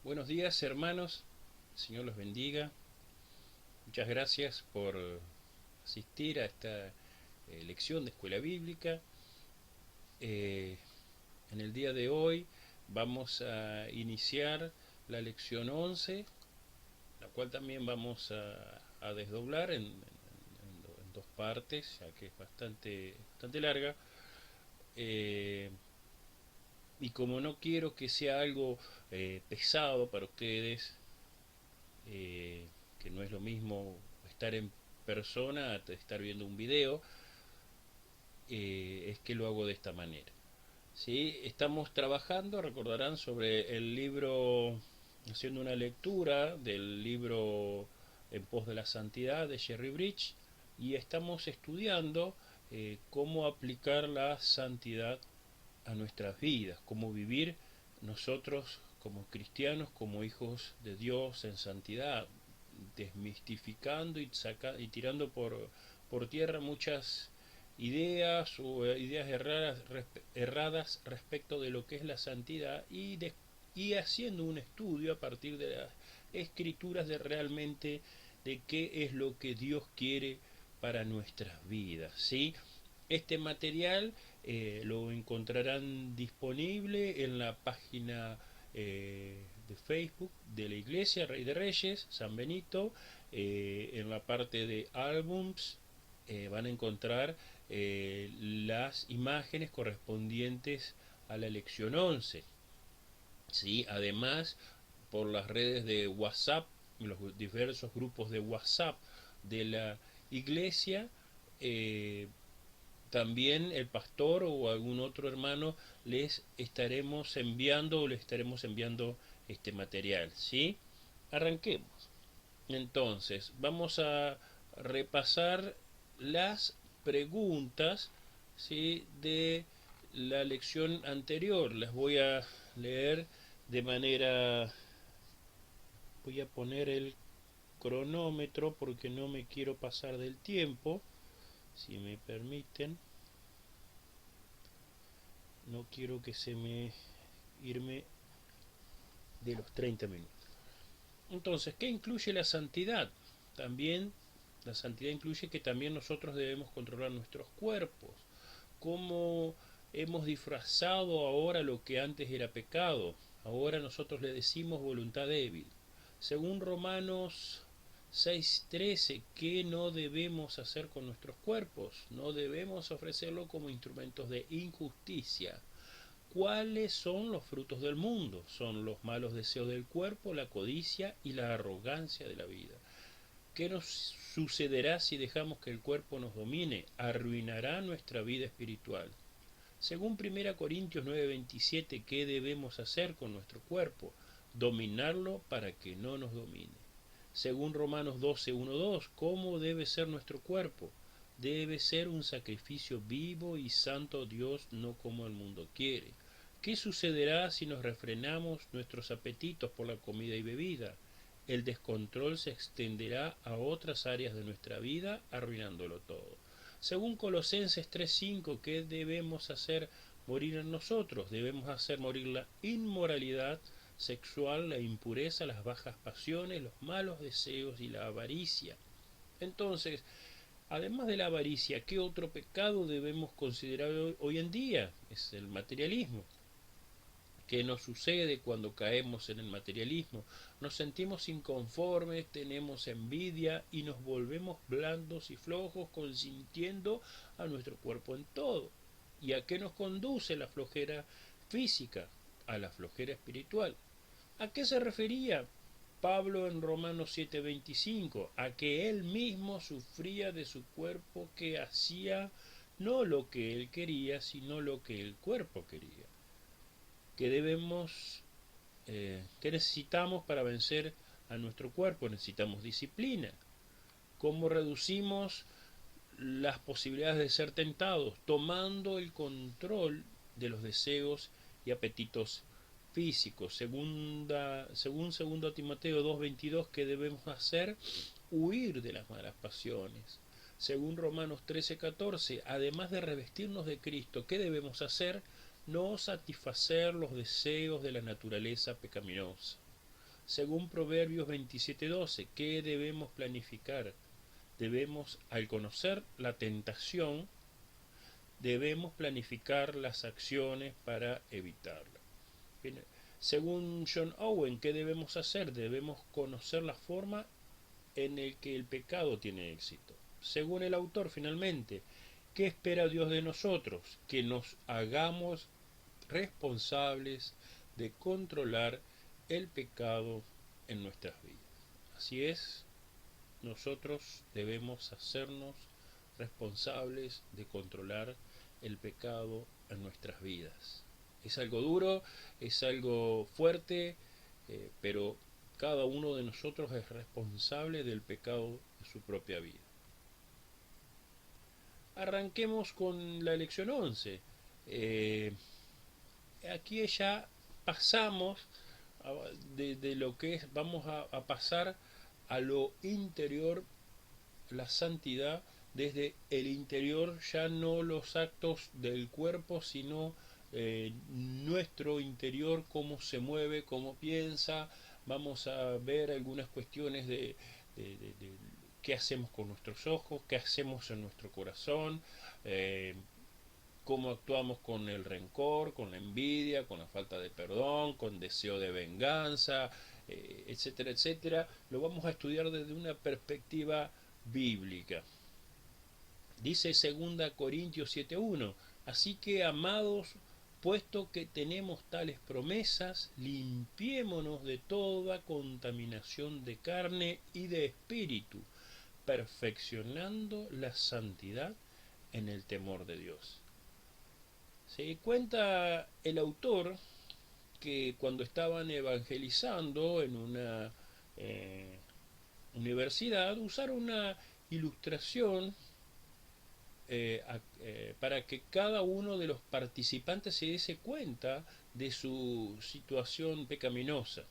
Buenos días, hermanos. El Señor los bendiga. Muchas gracias por asistir a esta lección de escuela bíblica. Eh, en el día de hoy vamos a iniciar la lección 11, la cual también vamos a desdoblar en dos partes, ya que es bastante larga. Eh, y como no quiero que sea algo pesado para ustedes, que no es lo mismo estar en persona a estar viendo un video, es que lo hago de esta manera. ¿Sí? Estamos trabajando, recordarán, sobre el libro, haciendo una lectura del libro En pos de la santidad de Jerry Bridge, y estamos estudiando cómo aplicar la santidad a nuestras vidas, cómo vivir nosotros como cristianos, como hijos de Dios en santidad, desmistificando y tirando por tierra muchas ideas o ideas erradas respecto de lo que es la santidad y haciendo un estudio a partir de las escrituras de realmente de qué es lo que Dios quiere para nuestras vidas, ¿sí? Este material lo encontrarán disponible en la página de Facebook de la Iglesia Rey de Reyes, San Benito. En la parte de álbums van a encontrar las imágenes correspondientes a la lección 11. ¿Sí? Además, por las redes de WhatsApp, los diversos grupos de WhatsApp de la Iglesia, eh, también el pastor o algún otro hermano les estaremos enviando este material, ¿sí? Arranquemos. Entonces, vamos a repasar las preguntas, ¿sí?, de la lección anterior. Las voy a leer de manera... Voy a poner el cronómetro porque no me quiero pasar del tiempo, si me permiten. No quiero que se me irme de los 30 minutos. Entonces, ¿qué incluye la santidad? También la santidad incluye que también nosotros debemos controlar nuestros cuerpos. ¿Cómo hemos disfrazado ahora lo que antes era pecado? Ahora nosotros le decimos voluntad débil. Según Romanos 6:13, ¿qué no debemos hacer con nuestros cuerpos? No debemos ofrecerlo como instrumentos de injusticia. ¿Cuáles son los frutos del mundo? Son los malos deseos del cuerpo, la codicia y la arrogancia de la vida. ¿Qué nos sucederá si dejamos que el cuerpo nos domine? Arruinará nuestra vida espiritual. Según 1 Corintios 9:27, ¿qué debemos hacer con nuestro cuerpo? Dominarlo para que no nos domine. Según Romanos 12:1-2, ¿cómo debe ser nuestro cuerpo? Debe ser un sacrificio vivo y santo a Dios, no como el mundo quiere. ¿Qué sucederá si nos refrenamos nuestros apetitos por la comida y bebida? El descontrol se extenderá a otras áreas de nuestra vida, arruinándolo todo. Según Colosenses 3:5, ¿qué debemos hacer morir en nosotros? Debemos hacer morir la inmoralidad sexual, la impureza, las bajas pasiones, los malos deseos y la avaricia. Entonces, además de la avaricia, ¿qué otro pecado debemos considerar hoy en día? Es el materialismo. ¿Qué nos sucede cuando caemos en el materialismo? Nos sentimos inconformes, tenemos envidia y nos volvemos blandos y flojos, consintiendo a nuestro cuerpo en todo. ¿Y a qué nos conduce la flojera física? A la flojera espiritual. ¿A qué se refería Pablo en Romanos 7:25? A que él mismo sufría de su cuerpo, que hacía no lo que él quería, sino lo que el cuerpo quería. ¿Qué debemos, qué necesitamos para vencer a nuestro cuerpo? Necesitamos disciplina. ¿Cómo reducimos las posibilidades de ser tentados? Tomando el control de los deseos y apetitos físicos. Según 2 Timoteo 2:22, ¿qué debemos hacer? Huir de las malas pasiones. Según Romanos 13:14, además de revestirnos de Cristo, ¿qué debemos hacer? No satisfacer los deseos de la naturaleza pecaminosa. Según Proverbios 27:12, ¿qué debemos planificar? Debemos, al conocer la tentación, debemos planificar las acciones para evitarla. Bien, según John Owen, ¿qué debemos hacer? Debemos conocer la forma en el que el pecado tiene éxito. Según el autor, finalmente, ¿qué espera Dios de nosotros? Que nos hagamos responsables de controlar el pecado en nuestras vidas. Así es, nosotros debemos hacernos responsables de controlar el pecado en nuestras vidas. Es algo duro, es algo fuerte, pero cada uno de nosotros es responsable del pecado de su propia vida. Arranquemos con la lección 11. Aquí ya pasamos de lo que es, vamos a pasar a lo interior, la santidad desde el interior, ya no los actos del cuerpo, sino nuestro interior, cómo se mueve, cómo piensa. Vamos a ver algunas cuestiones de qué hacemos con nuestros ojos, qué hacemos en nuestro corazón, cómo actuamos con el rencor, con la envidia, con la falta de perdón, con deseo de venganza, etcétera, etcétera. Lo vamos a estudiar desde una perspectiva bíblica. Dice 2 Corintios 7:1, así que, amados, puesto que tenemos tales promesas, limpiémonos de toda contaminación de carne y de espíritu, perfeccionando la santidad en el temor de Dios. Se cuenta el autor que cuando estaban evangelizando en una universidad, usaron una ilustración para que cada uno de los participantes se diese cuenta de su situación pecaminosa.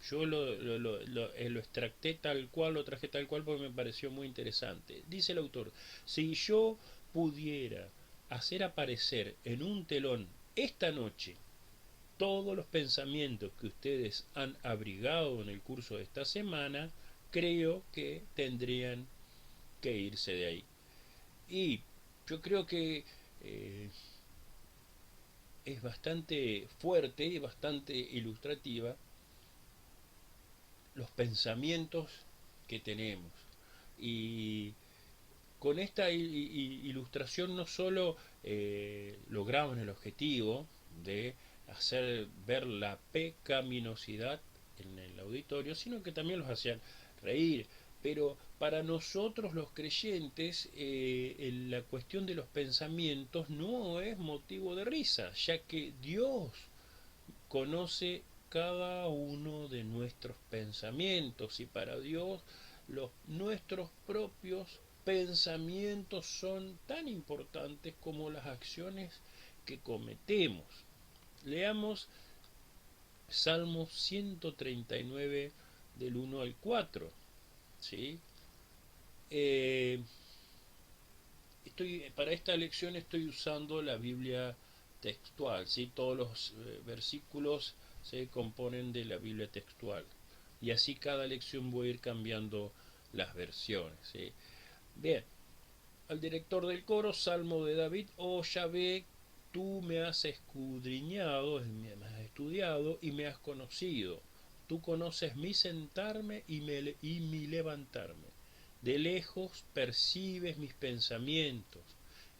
Yo lo extracté tal cual, lo traje tal cual porque me pareció muy interesante. Dice el autor, si yo pudiera hacer aparecer en un telón esta noche todos los pensamientos que ustedes han abrigado en el curso de esta semana, creo que tendrían que irse de ahí. Y yo creo que es bastante fuerte y bastante ilustrativa los pensamientos que tenemos. Y con esta ilustración no solo logramos el objetivo de hacer ver la pecaminosidad en el auditorio, sino que también los hacían reír. Pero para nosotros los creyentes la cuestión de los pensamientos no es motivo de risa, ya que Dios conoce cada uno de nuestros pensamientos y para Dios nuestros propios pensamientos son tan importantes como las acciones que cometemos. Leamos Salmo 139 del 1 al 4. ¿Sí? Para esta lección estoy usando la Biblia textual, ¿sí? Todos los versículos se componen de la Biblia textual y así cada lección voy a ir cambiando las versiones, ¿sí? Bien, al director del coro, Salmo de David, oh Yahvé, tú me has escudriñado, me has estudiado y me has conocido. Tú conoces mi sentarme y mi levantarme. De lejos percibes mis pensamientos,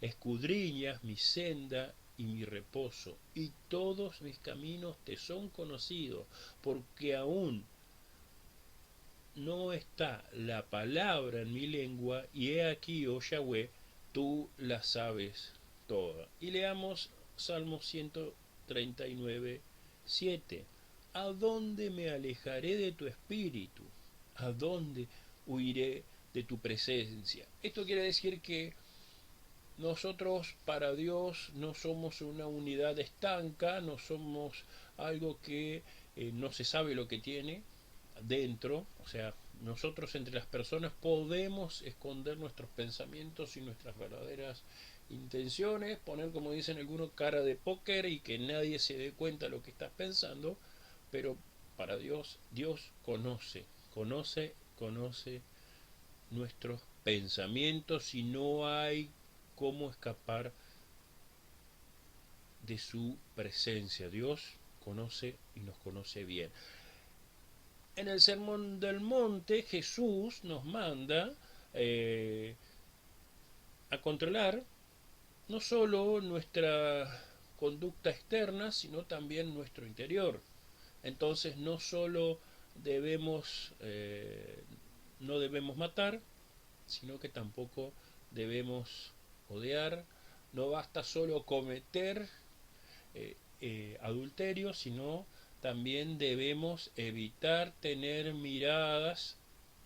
escudriñas mi senda y mi reposo, y todos mis caminos te son conocidos, porque aún no está la palabra en mi lengua, y he aquí, oh Yahweh, tú la sabes toda. Y leamos Salmo 139, 7. ¿A dónde me alejaré de tu espíritu? ¿A dónde huiré de tu presencia? Esto quiere decir que nosotros para Dios no somos una unidad estanca, no somos algo que no se sabe lo que tiene dentro, o sea, nosotros entre las personas podemos esconder nuestros pensamientos y nuestras verdaderas intenciones, poner, como dicen algunos, cara de póker y que nadie se dé cuenta de lo que estás pensando, pero para Dios, Dios conoce nuestros pensamientos y no hay cómo escapar de su presencia. Dios conoce y nos conoce bien. En el Sermón del Monte Jesús nos manda a controlar no solo nuestra conducta externa, sino también nuestro interior. Entonces no solo no debemos matar, sino que tampoco debemos odiar. No basta solo cometer adulterio, sino también debemos evitar tener miradas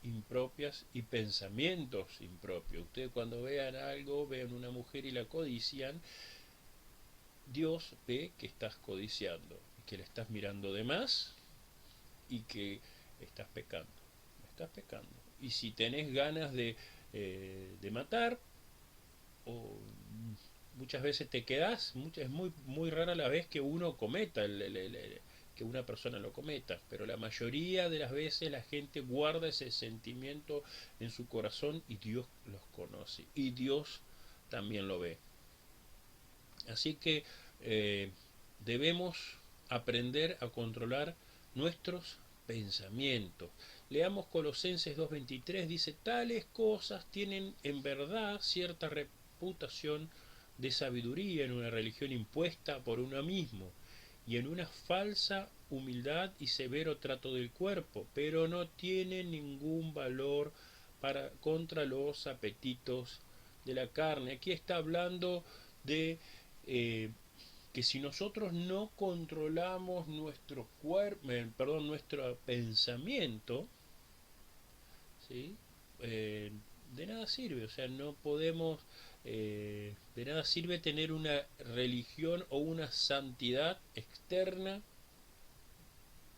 impropias y pensamientos impropios. Ustedes cuando vean algo, vean una mujer y la codician, Dios ve que estás codiciando, que le estás mirando de más y que estás pecando. Estás pecando. Y si tenés ganas de matar, o muchas veces te quedás, es muy rara la vez que uno cometa, que una persona lo cometa, pero la mayoría de las veces la gente guarda ese sentimiento en su corazón y Dios los conoce y Dios también lo ve. Así que debemos aprender a controlar nuestros pensamientos. Leamos Colosenses 2:23, dice, tales cosas tienen en verdad cierta reputación de sabiduría en una religión impuesta por uno mismo y en una falsa humildad y severo trato del cuerpo, pero no tienen ningún valor contra los apetitos de la carne. Aquí está hablando de que si nosotros no controlamos nuestro cuerpo, nuestro pensamiento, ¿sí? De nada sirve, o sea, no podemos, de nada sirve tener una religión o una santidad externa.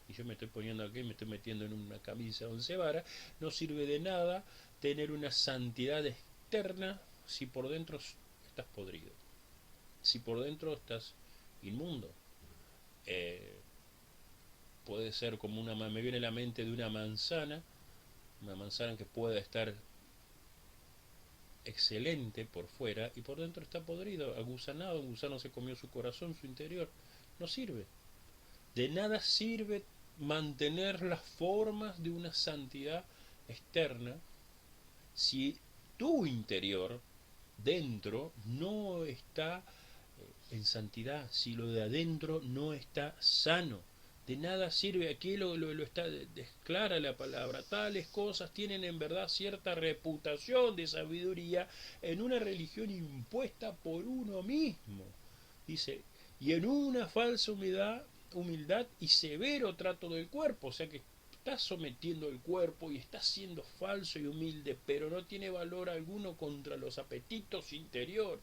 Y yo me estoy poniendo aquí, me estoy metiendo en una camisa de 11 varas. No sirve de nada tener una santidad externa si por dentro estás podrido, si por dentro estás inmundo. Puede ser como me viene a la mente de una manzana que pueda estar excelente por fuera y por dentro está podrido, agusanado, un gusano se comió su corazón, su interior. No sirve. De nada sirve mantener las formas de una santidad externa si tu interior, dentro, no está en santidad, si lo de adentro no está sano. De nada sirve, aquí lo está desclara la palabra, tales cosas tienen en verdad cierta reputación de sabiduría en una religión impuesta por uno mismo, dice, y en una falsa humildad y severo trato del cuerpo, o sea que estás sometiendo el cuerpo y estás siendo falso y humilde, pero no tiene valor alguno contra los apetitos interiores.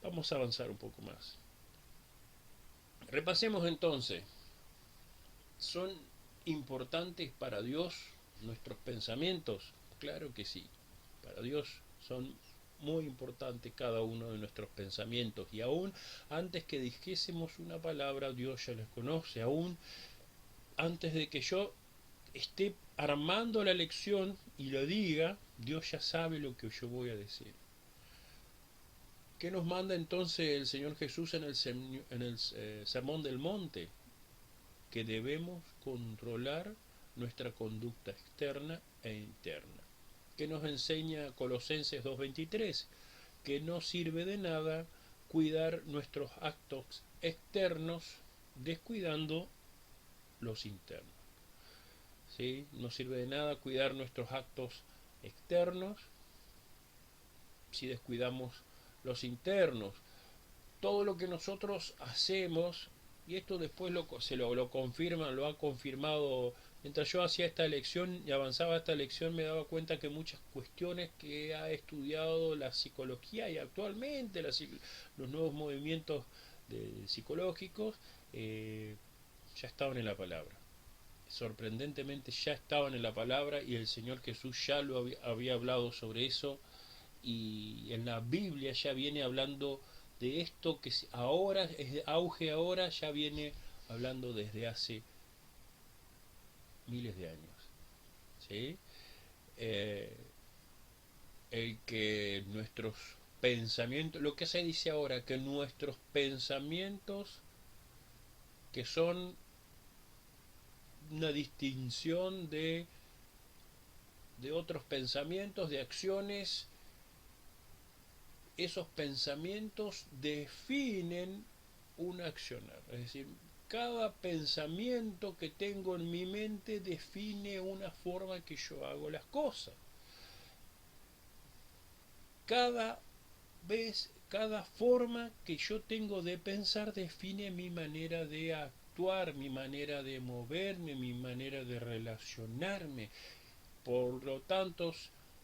Vamos a avanzar un poco más. Repasemos entonces. ¿Son importantes para Dios nuestros pensamientos? Claro que sí. Para Dios son muy importantes cada uno de nuestros pensamientos. Y aún antes que dijésemos una palabra, Dios ya los conoce. Aún antes de que yo esté armando la lección y lo diga, Dios ya sabe lo que yo voy a decir. ¿Qué nos manda entonces el Señor Jesús en el Sermón del Monte? Que debemos controlar nuestra conducta externa e interna. ¿Qué nos enseña Colosenses 2:23? Que no sirve de nada cuidar nuestros actos externos descuidando los internos. ¿Sí? No sirve de nada cuidar nuestros actos externos si descuidamos los internos. Todo lo que nosotros hacemos, y esto después lo confirman, lo ha confirmado, mientras yo hacía esta lección y avanzaba esta lección me daba cuenta que muchas cuestiones que ha estudiado la psicología y actualmente los nuevos movimientos psicológicos ya estaban en la palabra. Sorprendentemente ya estaban en la palabra y el Señor Jesús ya lo había hablado sobre eso, y en la Biblia ya viene hablando de esto que ahora es de auge, ahora ya viene hablando desde hace miles de años, ¿sí? Eh, el que nuestros pensamientos, lo que se dice ahora, que nuestros pensamientos, que son una distinción de otros pensamientos, de acciones, esos pensamientos definen un accionar. Es decir, cada pensamiento que tengo en mi mente define una forma que yo hago las cosas. Cada vez, cada forma que yo tengo de pensar define mi manera de actuar, mi manera de moverme, mi manera de relacionarme. Por lo tanto,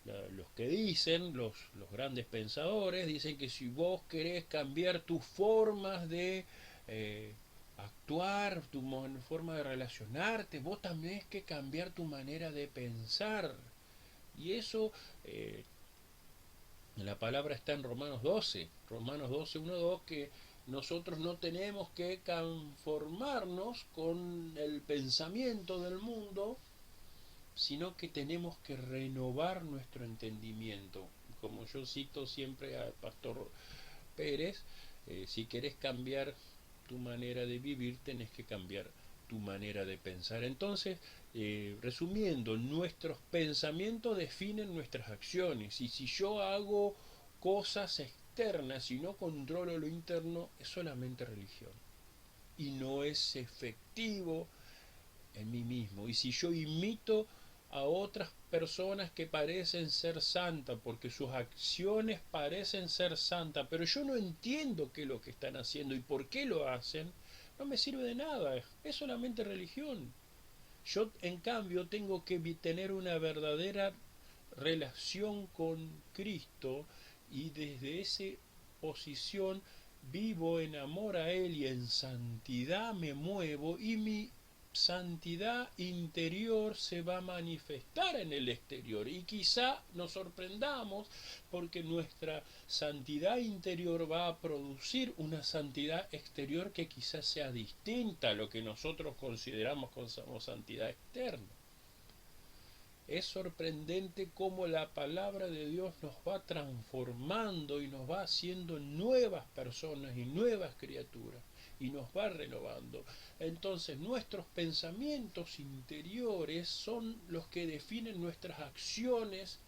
los que dicen, los grandes pensadores, dicen que si vos querés cambiar tus formas de actuar, tu forma de relacionarte, vos también tenés que cambiar tu manera de pensar. Y eso, la palabra está en Romanos 12, 1, 2, que nosotros no tenemos que conformarnos con el pensamiento del mundo, sino que tenemos que renovar nuestro entendimiento. Como yo cito siempre al pastor Pérez, si querés cambiar tu manera de vivir, tenés que cambiar tu manera de pensar. Entonces, resumiendo, nuestros pensamientos definen nuestras acciones, y si yo hago cosas externas y no controlo lo interno, es solamente religión y no es efectivo en mí mismo. Y si yo imito a otras personas que parecen ser santas, porque sus acciones parecen ser santas, pero yo no entiendo qué es lo que están haciendo y por qué lo hacen, no me sirve de nada, es solamente religión. Yo, en cambio, tengo que tener una verdadera relación con Cristo, y desde esa posición vivo en amor a Él y en santidad me muevo, y mi santidad interior se va a manifestar en el exterior, y quizá nos sorprendamos porque nuestra santidad interior va a producir una santidad exterior que quizás sea distinta a lo que nosotros consideramos como santidad externa. Es sorprendente cómo la palabra de Dios nos va transformando y nos va haciendo nuevas personas y nuevas criaturas, y nos va renovando. Entonces nuestros pensamientos interiores son los que definen nuestras acciones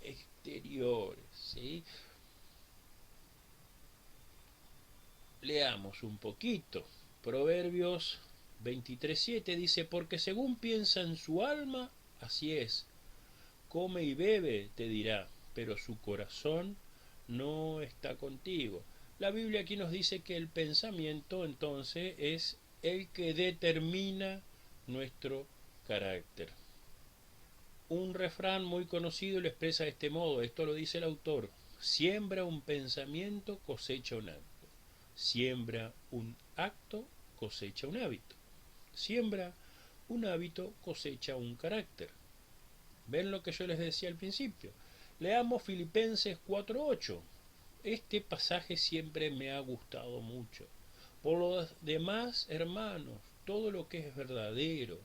exteriores, ¿sí? Leamos un poquito. Proverbios 23:7 dice: porque según piensa en su alma, así es. Come y bebe, te dirá, pero su corazón no está contigo. La Biblia aquí nos dice que el pensamiento entonces es el que determina nuestro carácter. Un refrán muy conocido lo expresa de este modo, esto lo dice el autor: siembra un pensamiento, cosecha un acto. Siembra un acto, cosecha un hábito. Siembra un hábito, cosecha un carácter. ¿Ven lo que yo les decía al principio? Leamos Filipenses 4:8. Este pasaje siempre me ha gustado mucho. Por lo demás, hermanos, todo lo que es verdadero,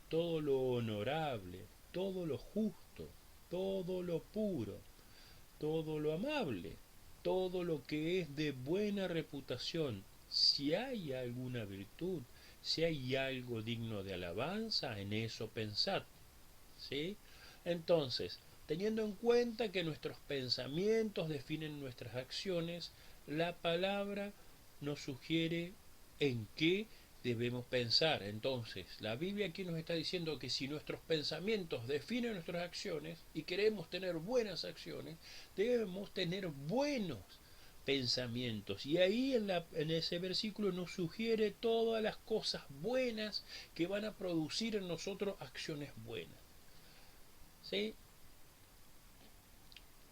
todo lo honorable, todo lo justo, todo lo puro, todo lo amable, todo lo que es de buena reputación, si hay alguna virtud, si hay algo digno de alabanza, en eso pensad. ¿Sí? Entonces, teniendo en cuenta que nuestros pensamientos definen nuestras acciones, la palabra nos sugiere en qué debemos pensar. Entonces, la Biblia aquí nos está diciendo que si nuestros pensamientos definen nuestras acciones y queremos tener buenas acciones, debemos tener buenos pensamientos. Y ahí en ese versículo nos sugiere todas las cosas buenas que van a producir en nosotros acciones buenas. ¿Sí?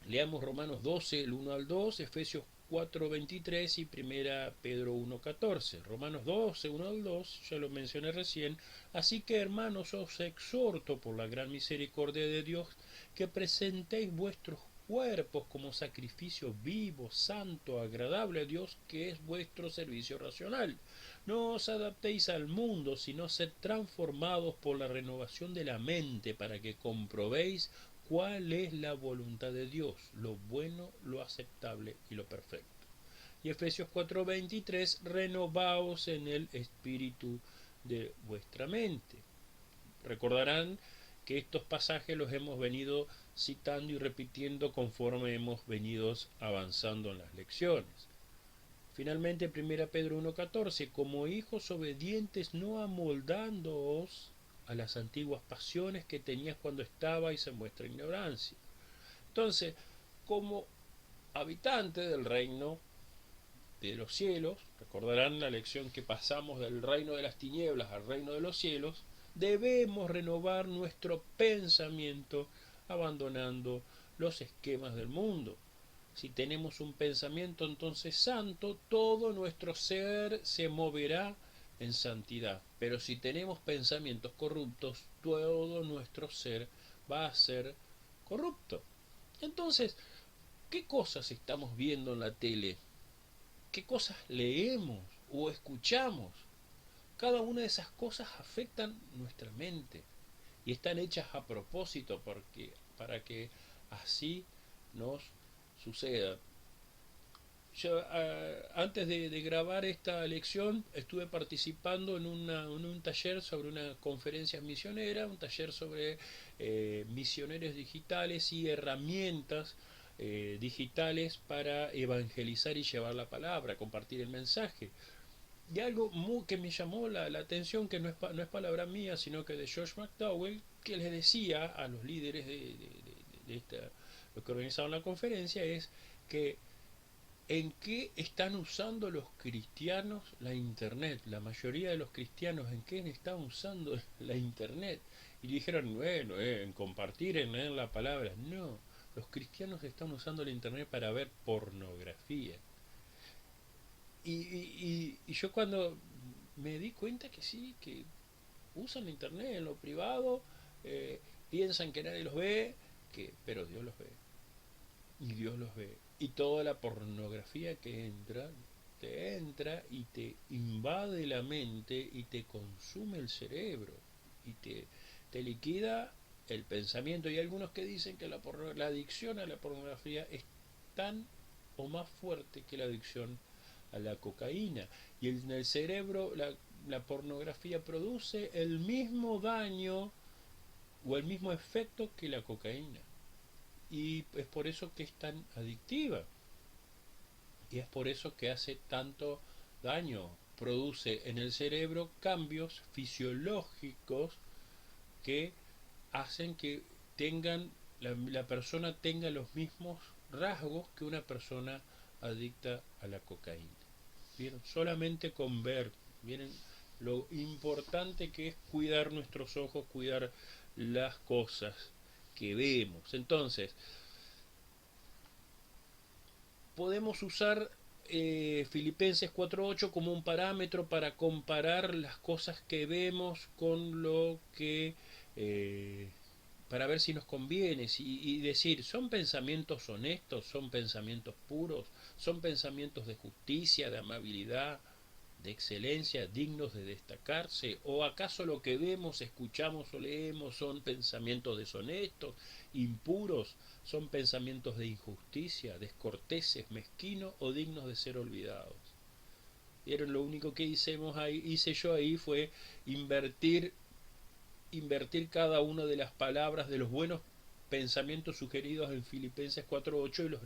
Leamos Romanos 12, el 1 al 2, Efesios 4, 23 y 1 Pedro 1, 14. Romanos 12, 1 al 2, ya lo mencioné recién. Así que, hermanos, os exhorto por la gran misericordia de Dios que presentéis vuestros cuerpos como sacrificio vivo, santo, agradable a Dios, que es vuestro servicio racional. No os adaptéis al mundo, sino sed transformados por la renovación de la mente, para que comprobéis cuál es la voluntad de Dios, lo bueno, lo aceptable y lo perfecto. Y Efesios 4:23, renovaos en el espíritu de vuestra mente. Recordarán que estos pasajes los hemos venido citando y repitiendo conforme hemos venido avanzando en las lecciones. Finalmente, 1 Pedro 1:14, como hijos obedientes, no amoldándoos a las antiguas pasiones que tenías cuando estabais en vuestra ignorancia. Entonces, como habitantes del reino de los cielos, recordarán la lección que pasamos del reino de las tinieblas al reino de los cielos, debemos renovar nuestro pensamiento abandonando los esquemas del mundo. Si tenemos un pensamiento entonces santo, todo nuestro ser se moverá en santidad. Pero si tenemos pensamientos corruptos, todo nuestro ser va a ser corrupto. Entonces, ¿qué cosas estamos viendo en la tele? ¿Qué cosas leemos o escuchamos? Cada una de esas cosas afectan nuestra mente y están hechas a propósito para que así nos suceda. Yo, antes de grabar esta lección estuve participando en un taller sobre una conferencia misionera, un taller sobre misioneros digitales y herramientas digitales para evangelizar y llevar la palabra, compartir el mensaje. Y algo que me llamó la atención, que no es palabra mía, sino que de George McDowell, que les decía a los líderes de los que organizaban la conferencia, es que ¿en qué están usando los cristianos la internet? La mayoría de los cristianos, ¿en qué están usando la internet? Y dijeron, bueno, en compartir, en leer la palabra. No, los cristianos están usando la internet para ver pornografía. Y yo cuando me di cuenta que sí, que usan la internet en lo privado, piensan que nadie los ve, pero Dios los ve. Y Dios los ve. Y toda la pornografía que entra y te invade la mente y te consume el cerebro y te liquida el pensamiento. Y hay algunos que dicen que la adicción a la pornografía es tan o más fuerte que la adicción a la cocaína. Y en el cerebro la pornografía produce el mismo daño o el mismo efecto que la cocaína. Y es por eso que es tan adictiva. Y es por eso que hace tanto daño. Produce en el cerebro cambios fisiológicos que hacen que la persona tenga los mismos rasgos que una persona adicta a la cocaína. ¿Vieron? Solamente con ver, ¿vieron? Lo importante que es cuidar nuestros ojos, cuidar las cosas que vemos. Entonces, podemos usar Filipenses 4:8 como un parámetro para comparar las cosas que vemos con lo que para ver si nos conviene y decir, ¿son pensamientos honestos? ¿Son pensamientos puros? ¿Son pensamientos de justicia, de amabilidad, de excelencia, dignos de destacarse? ¿O acaso lo que vemos, escuchamos o leemos son pensamientos deshonestos, impuros? ¿Son pensamientos de injusticia, descorteses, mezquinos o dignos de ser olvidados? ¿Vieron? Lo único que hice yo ahí fue invertir cada una de las palabras de los buenos pensamientos sugeridos en Filipenses 4:8 y los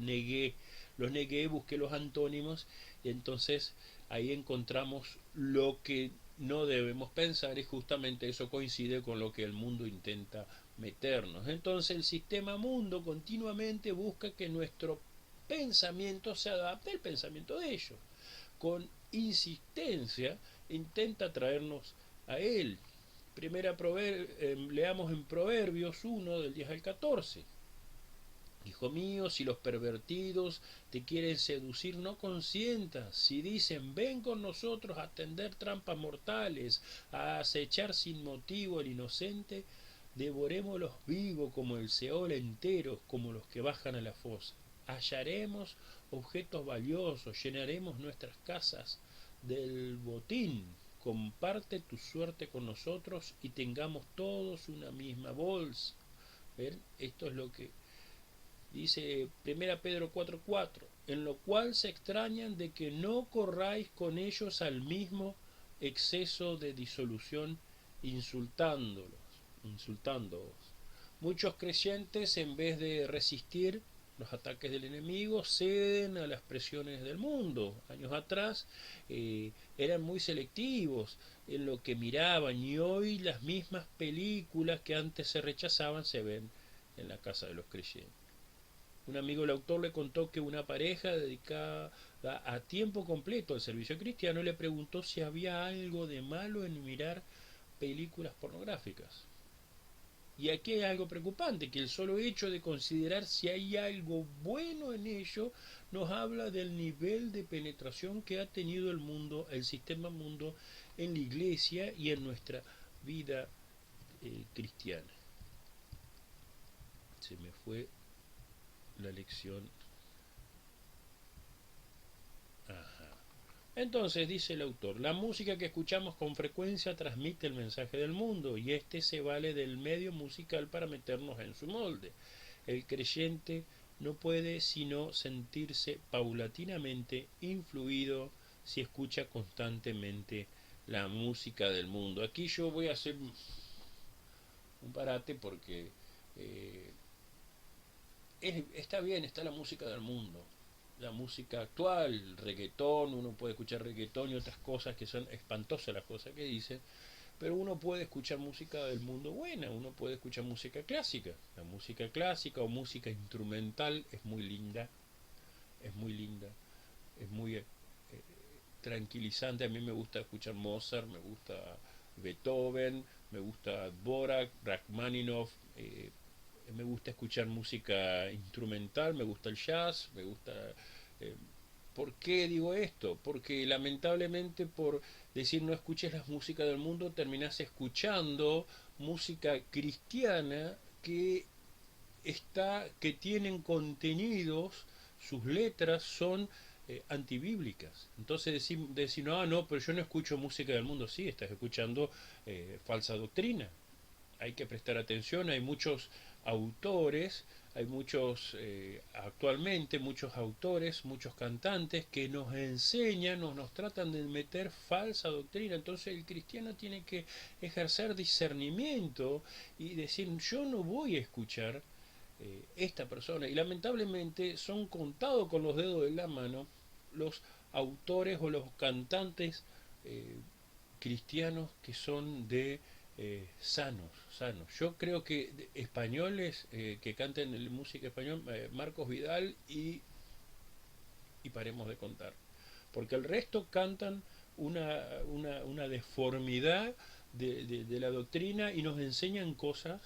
negué, busqué los antónimos y entonces ahí encontramos lo que no debemos pensar y justamente eso coincide con lo que el mundo intenta meternos. Entonces el sistema mundo continuamente busca que nuestro pensamiento se adapte al pensamiento de ellos. Con insistencia intenta traernos a él. Leamos en Proverbios 1 del 10 al 14. Hijo mío, si los pervertidos te quieren seducir, no consientas. Si dicen, ven con nosotros a tender trampas mortales, a acechar sin motivo el inocente, devorémoslos vivos como el Seol entero, como los que bajan a la fosa. Hallaremos objetos valiosos, llenaremos nuestras casas del botín. Comparte tu suerte con nosotros y tengamos todos una misma bolsa. ¿Ven? Esto es lo que dice 1 Pedro 4:4, en lo cual se extrañan de que no corráis con ellos al mismo exceso de disolución insultándoos. Muchos creyentes, en vez de resistir los ataques del enemigo, ceden a las presiones del mundo. Años atrás eran muy selectivos en lo que miraban, y hoy las mismas películas que antes se rechazaban se ven en la casa de los creyentes. Un amigo del autor le contó que una pareja dedicada a tiempo completo al servicio cristiano le preguntó si había algo de malo en mirar películas pornográficas. Y aquí hay algo preocupante, que el solo hecho de considerar si hay algo bueno en ello nos habla del nivel de penetración que ha tenido el mundo, el sistema mundo, en la iglesia y en nuestra vida cristiana. Se me fue la lección. Ajá. Entonces, dice el autor, la música que escuchamos con frecuencia transmite el mensaje del mundo y este se vale del medio musical para meternos en su molde. El creyente no puede sino sentirse paulatinamente influido si escucha constantemente la música del mundo. Aquí yo voy a hacer un parate porque eh, está bien, está la música del mundo, la música actual, el reggaetón, uno puede escuchar reggaetón y otras cosas que son espantosas las cosas que dicen, pero uno puede escuchar música del mundo buena, uno puede escuchar música clásica. La música clásica o música instrumental es muy linda, es muy linda, es muy tranquilizante. A mí me gusta escuchar Mozart, me gusta Beethoven, me gusta Dvorak, Rachmaninoff, me gusta escuchar música instrumental, me gusta el jazz, me gusta... Eh, ¿Por qué digo esto? Porque lamentablemente por decir no escuches la música del mundo, terminás escuchando música cristiana que tienen contenidos, sus letras son antibíblicas. Entonces decir, no, pero yo no escucho música del mundo. Sí, estás escuchando falsa doctrina. Hay que prestar atención, hay muchos autores, hay muchos, actualmente muchos autores, muchos cantantes que nos enseñan, nos tratan de meter falsa doctrina. Entonces el cristiano tiene que ejercer discernimiento y decir, yo no voy a escuchar esta persona. Y lamentablemente son contados con los dedos de la mano los autores o los cantantes cristianos que son de sanos. Yo creo que españoles que canten música español, Marcos Vidal y paremos de contar. Porque el resto cantan una deformidad de la doctrina y nos enseñan cosas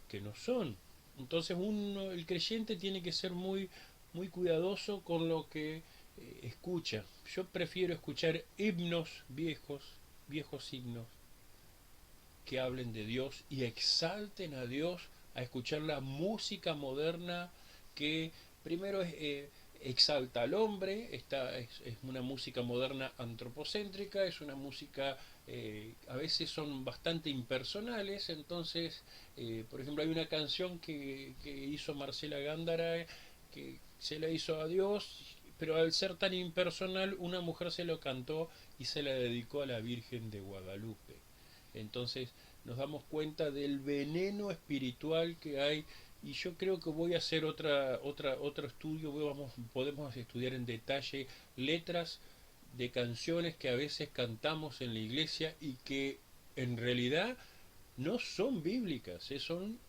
que no son. Entonces el creyente tiene que ser muy cuidadoso con lo que escucha. Yo prefiero escuchar himnos viejos himnos, que hablen de Dios y exalten a Dios, a escuchar la música moderna que primero exalta al hombre. Es una música moderna antropocéntrica, es una música, a veces son bastante impersonales. Entonces, por ejemplo, hay una canción que hizo Marcela Gándara, que se la hizo a Dios, pero al ser tan impersonal, una mujer se lo cantó y se la dedicó a la Virgen de Guadalupe. Entonces nos damos cuenta del veneno espiritual que hay, y yo creo que voy a hacer otro estudio. Podemos estudiar en detalle letras de canciones que a veces cantamos en la iglesia y que en realidad no son bíblicas, son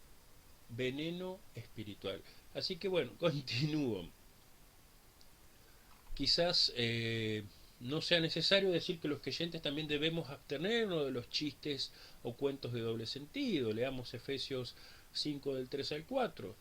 veneno espiritual. Así que bueno, continúo. Quizás no sea necesario decir que los creyentes también debemos abstenernos de los chistes o cuentos de doble sentido. Leamos Efesios 5 del 3 al 4.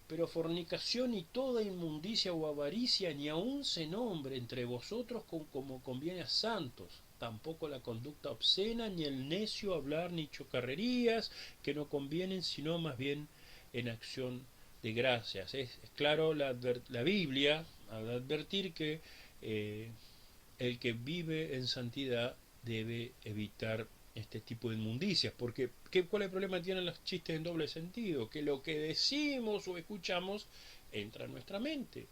Pero fornicación y toda inmundicia o avaricia ni aun se nombre entre vosotros como conviene a santos, tampoco la conducta obscena, ni el necio hablar, ni chocarrerías que no convienen, sino más bien en acción de gracias. Es claro la Biblia al advertir que el que vive en santidad debe evitar este tipo de inmundicias, porque ¿cuál es el problema que tienen los chistes en doble sentido? Que lo que decimos o escuchamos entra en nuestra mente,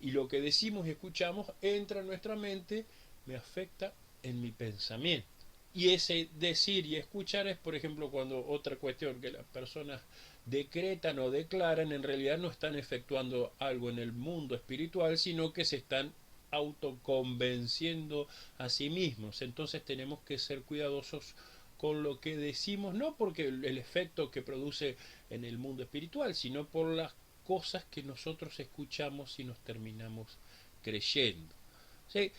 y lo que decimos y escuchamos entra en nuestra mente, me afecta en mi pensamiento. Y ese decir y escuchar es, por ejemplo, cuando otra cuestión que las personas decretan o declaran, en realidad no están efectuando algo en el mundo espiritual, sino que se están autoconvenciendo a sí mismos. Entonces tenemos que ser cuidadosos con lo que decimos, no porque el efecto que produce en el mundo espiritual, sino por las cosas que nosotros escuchamos y nos terminamos creyendo. ¿Sí?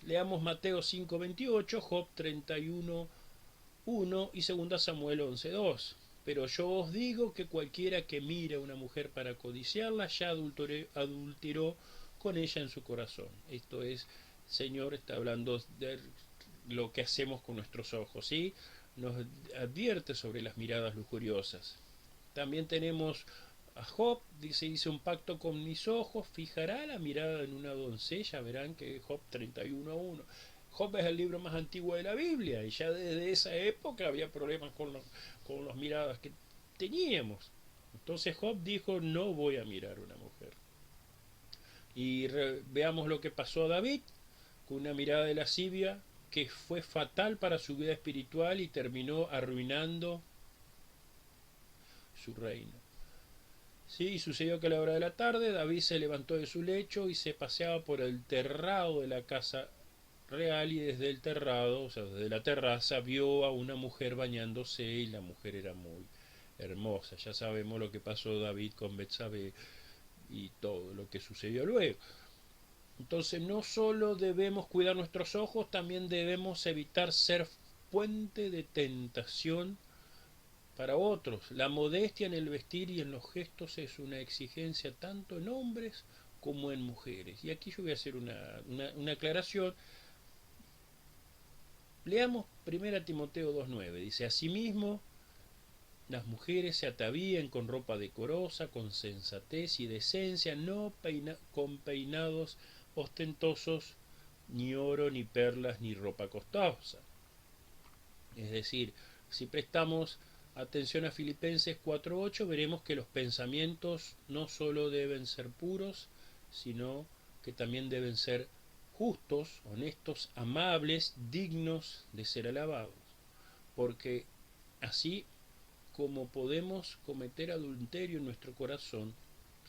Leamos Mateo 5:28, Job 31:1 y 2 Samuel 11:2. Pero yo os digo que cualquiera que mire a una mujer para codiciarla ya adulteró con ella en su corazón. Esto es, Señor está hablando de lo que hacemos con nuestros ojos, ¿sí? Nos advierte sobre las miradas lujuriosas. También tenemos a Job, dice, hice un pacto con mis ojos, fijará la mirada en una doncella, verán que Job 31:1. Job es el libro más antiguo de la Biblia y ya desde esa época había problemas con las miradas que teníamos. Entonces Job dijo, no voy a mirar a una mujer. Y veamos lo que pasó a David, con una mirada de lascivia que fue fatal para su vida espiritual y terminó arruinando su reino. Sí, y sucedió que a la hora de la tarde David se levantó de su lecho y se paseaba por el terrado de la casa real, y desde el terrado, o sea, desde la terraza, vio a una mujer bañándose, y la mujer era muy hermosa. Ya sabemos lo que pasó David con Betsabé y todo lo que sucedió luego. Entonces no solo debemos cuidar nuestros ojos, también debemos evitar ser fuente de tentación para otros. La modestia en el vestir y en los gestos es una exigencia tanto en hombres como en mujeres. Y aquí yo voy a hacer una aclaración. Leamos 1 Timoteo 2:9. Dice, asimismo, las mujeres se atavíen con ropa decorosa, con sensatez y decencia, no con peinados ostentosos, ni oro, ni perlas, ni ropa costosa. Es decir, si prestamos atención a Filipenses 4:8, veremos que los pensamientos no solo deben ser puros, sino que también deben ser justos, honestos, amables, dignos de ser alabados. Porque así como podemos cometer adulterio en nuestro corazón,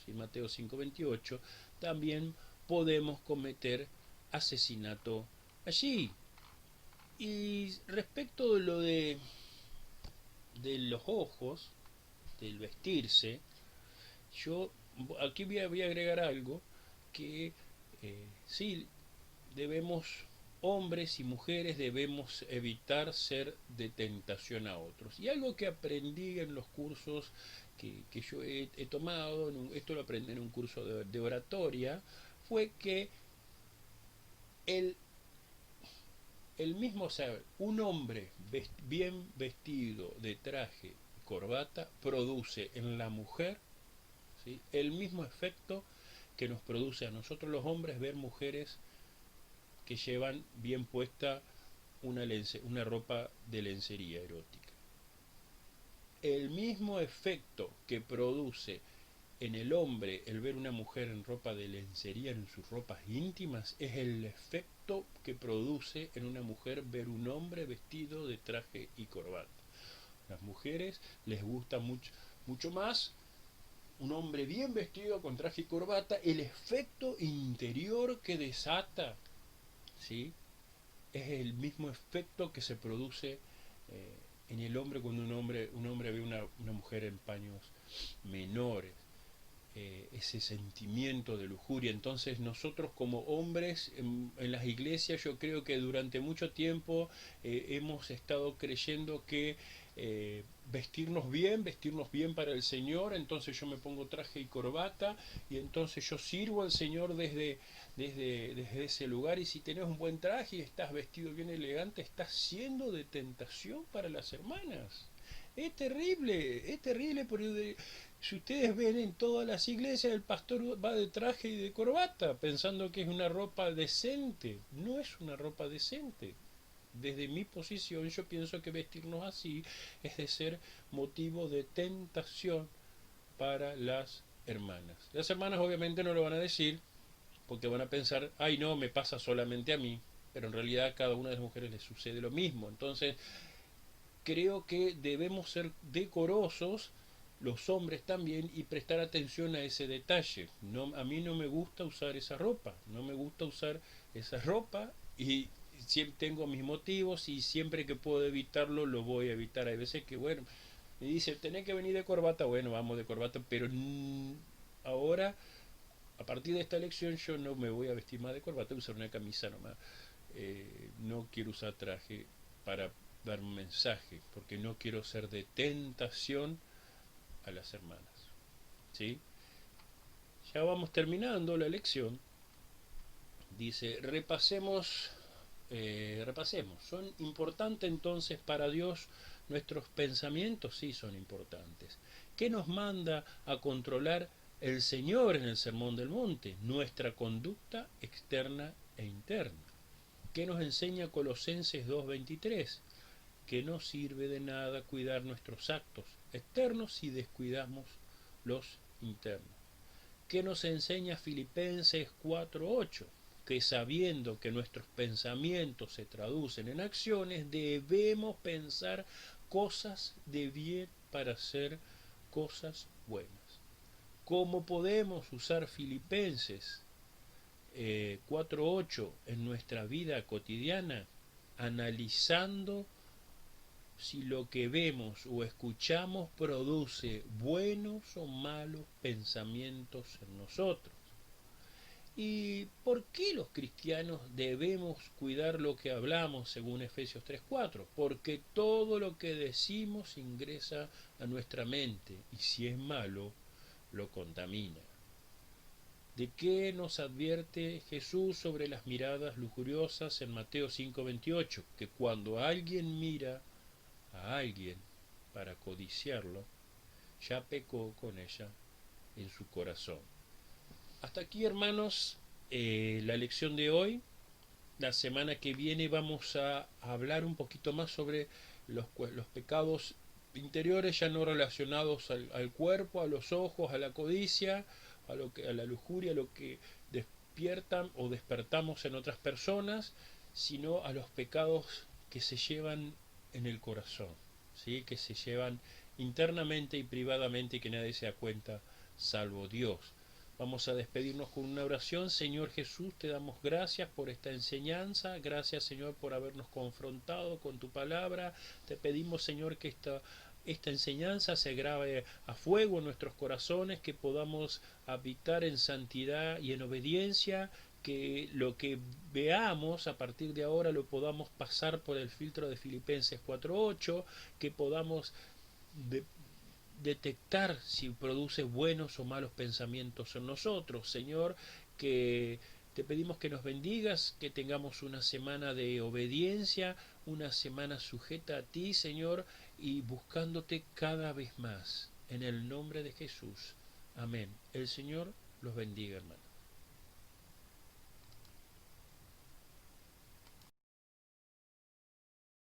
¿sí? Mateo 5:28, también podemos cometer asesinato allí. Y respecto de lo de los ojos, del vestirse, yo aquí voy a agregar algo que sí, debemos, hombres y mujeres, debemos evitar ser de tentación a otros. Y algo que aprendí en los cursos que yo he tomado, esto lo aprendí en un curso de oratoria, fue que el mismo, o sea, un hombre bien vestido de traje y corbata produce en la mujer, ¿sí?, el mismo efecto que nos produce a nosotros los hombres ver mujeres que llevan bien puesta una ropa de lencería erótica. El mismo efecto que produce en el hombre el ver una mujer en ropa de lencería, en sus ropas íntimas, es el efecto que produce en una mujer ver un hombre vestido de traje y corbata. A las mujeres les gusta mucho más un hombre bien vestido con traje y corbata, el efecto interior que desata, ¿sí?, es el mismo efecto que se produce en el hombre cuando un hombre ve una mujer en paños menores. Ese sentimiento de lujuria. Entonces nosotros como hombres en las iglesias, yo creo que durante mucho tiempo hemos estado creyendo que vestirnos bien para el Señor, entonces yo me pongo traje y corbata y entonces yo sirvo al Señor desde ese lugar, y si tenés un buen traje y estás vestido bien elegante, estás siendo de tentación para las hermanas. Es terrible, porque si ustedes ven en todas las iglesias, el pastor va de traje y de corbata, pensando que es una ropa decente. No es una ropa decente. Desde mi posición, yo pienso que vestirnos así es de ser motivo de tentación para las hermanas. Las hermanas obviamente no lo van a decir, porque van a pensar, ay no, me pasa solamente a mí, pero en realidad a cada una de las mujeres les sucede lo mismo. Entonces, creo que debemos ser decorosos, los hombres también, y prestar atención a ese detalle. No, a mí no me gusta usar esa ropa, no me gusta usar esa ropa, y siempre tengo mis motivos, y siempre que puedo evitarlo lo voy a evitar. Hay veces que, bueno, me dice, tenés que venir de corbata, bueno, vamos de corbata, pero ahora, a partir de esta elección, yo no me voy a vestir más de corbata, voy a usar una camisa nomás. No quiero usar traje para dar un mensaje, porque no quiero ser de tentación a las hermanas. ¿Sí? Ya vamos terminando la lección. Dice, repasemos. ¿Son importantes entonces para Dios nuestros pensamientos? Sí, son importantes. ¿Qué nos manda a controlar el Señor en el Sermón del Monte? Nuestra conducta externa e interna. ¿Qué nos enseña Colosenses 2:23? Que no sirve de nada cuidar nuestros actos externos si descuidamos los internos. ¿Qué nos enseña Filipenses 4:8? Que sabiendo que nuestros pensamientos se traducen en acciones, debemos pensar cosas de bien para hacer cosas buenas. ¿Cómo podemos usar Filipenses 4:8 en nuestra vida cotidiana? Analizando si lo que vemos o escuchamos produce buenos o malos pensamientos en nosotros. ¿Y por qué los cristianos debemos cuidar lo que hablamos según Efesios 3:4? Porque todo lo que decimos ingresa a nuestra mente, y si es malo, lo contamina. ¿De qué nos advierte Jesús sobre las miradas lujuriosas en Mateo 5:28? Que cuando alguien mira a alguien para codiciarlo, ya pecó con ella en su corazón. Hasta aquí, hermanos, la lección de hoy. La semana que viene vamos a hablar un poquito más sobre los pecados interiores, ya no relacionados al cuerpo, a los ojos, a la codicia, a la lujuria, a lo que despiertan o despertamos en otras personas, sino a los pecados que se llevan en el corazón, ¿sí? Que se llevan internamente y privadamente, y que nadie se da cuenta salvo Dios. Vamos a despedirnos con una oración. Señor Jesús, te damos gracias por esta enseñanza. Gracias, Señor, por habernos confrontado con tu palabra. Te pedimos, Señor, que esta enseñanza se grabe a fuego en nuestros corazones, que podamos habitar en santidad y en obediencia, que lo que veamos a partir de ahora lo podamos pasar por el filtro de Filipenses 4:8, que podamos detectar si produce buenos o malos pensamientos en nosotros. Señor, que te pedimos que nos bendigas, que tengamos una semana de obediencia, una semana sujeta a ti, Señor, y buscándote cada vez más. En el nombre de Jesús. Amén. El Señor los bendiga, hermanos.